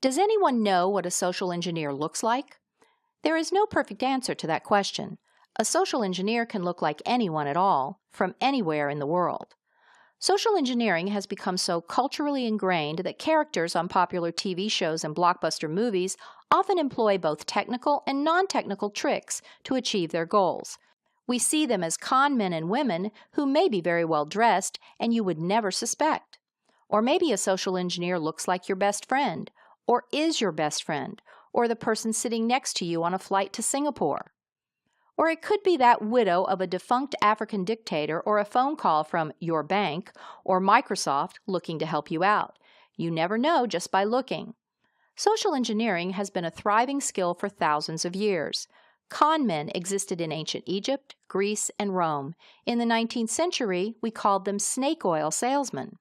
Does anyone know what a social engineer looks like? There is no perfect answer to that question. A social engineer can look like anyone at all, from anywhere in the world. Social engineering has become so culturally ingrained that characters on popular TV shows and blockbuster movies often employ both technical and non-technical tricks to achieve their goals. We see them as con men and women who may be very well dressed and you would never suspect. Or maybe a social engineer looks like your best friend, or is your best friend, or the person sitting next to you on a flight to Singapore. Or it could be that widow of a defunct African dictator or a phone call from your bank or Microsoft looking to help you out. You never know just by looking. Social engineering has been a thriving skill for thousands of years. Con men existed in ancient Egypt, Greece, and Rome. In the 19th century, we called them snake oil salesmen.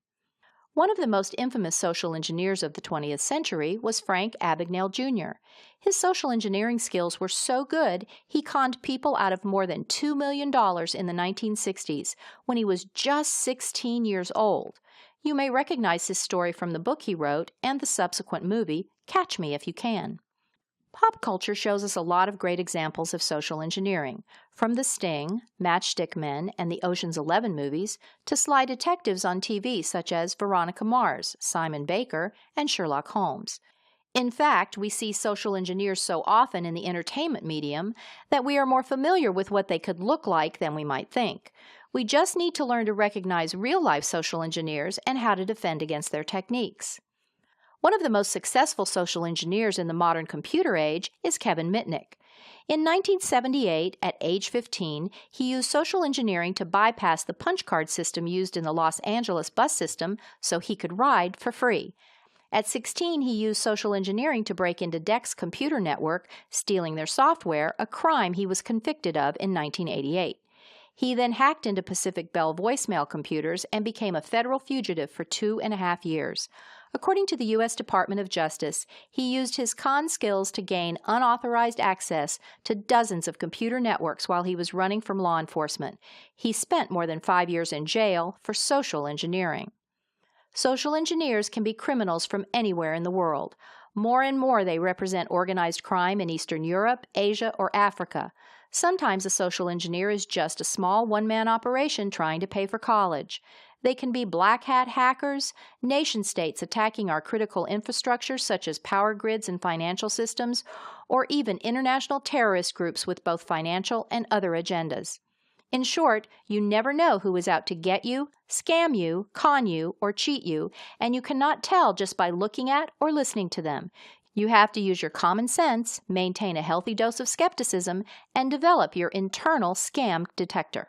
One of the most infamous social engineers of the 20th century was Frank Abagnale Jr. His social engineering skills were so good, he conned people out of more than $2 million in the 1960s when he was just 16 years old. You may recognize his story from the book he wrote and the subsequent movie, Catch Me If You Can. Pop culture shows us a lot of great examples of social engineering, from The Sting, Matchstick Men, and the Ocean's 11 movies, to sly detectives on TV such as Veronica Mars, Simon Baker, and Sherlock Holmes. In fact, we see social engineers so often in the entertainment medium that we are more familiar with what they could look like than we might think. We just need to learn to recognize real-life social engineers and how to defend against their techniques. One of the most successful social engineers in the modern computer age is Kevin Mitnick. In 1978, at age 15, he used social engineering to bypass the punch card system used in the Los Angeles bus system so he could ride for free. At 16, he used social engineering to break into DEC's computer network, stealing their software, a crime he was convicted of in 1988. He then hacked into Pacific Bell voicemail computers and became a federal fugitive for 2.5 years. According to the U.S. Department of Justice, he used his con skills to gain unauthorized access to dozens of computer networks while he was running from law enforcement. He spent more than 5 years in jail for social engineering. Social engineers can be criminals from anywhere in the world. More and more they represent organized crime in Eastern Europe, Asia, or Africa. Sometimes a social engineer is just a small one-man operation trying to pay for college. They can be black hat hackers, nation-states attacking our critical infrastructure such as power grids and financial systems, or even international terrorist groups with both financial and other agendas. In short, you never know who is out to get you, scam you, con you, or cheat you, and you cannot tell just by looking at or listening to them. You have to use your common sense, maintain a healthy dose of skepticism, and develop your internal scam detector.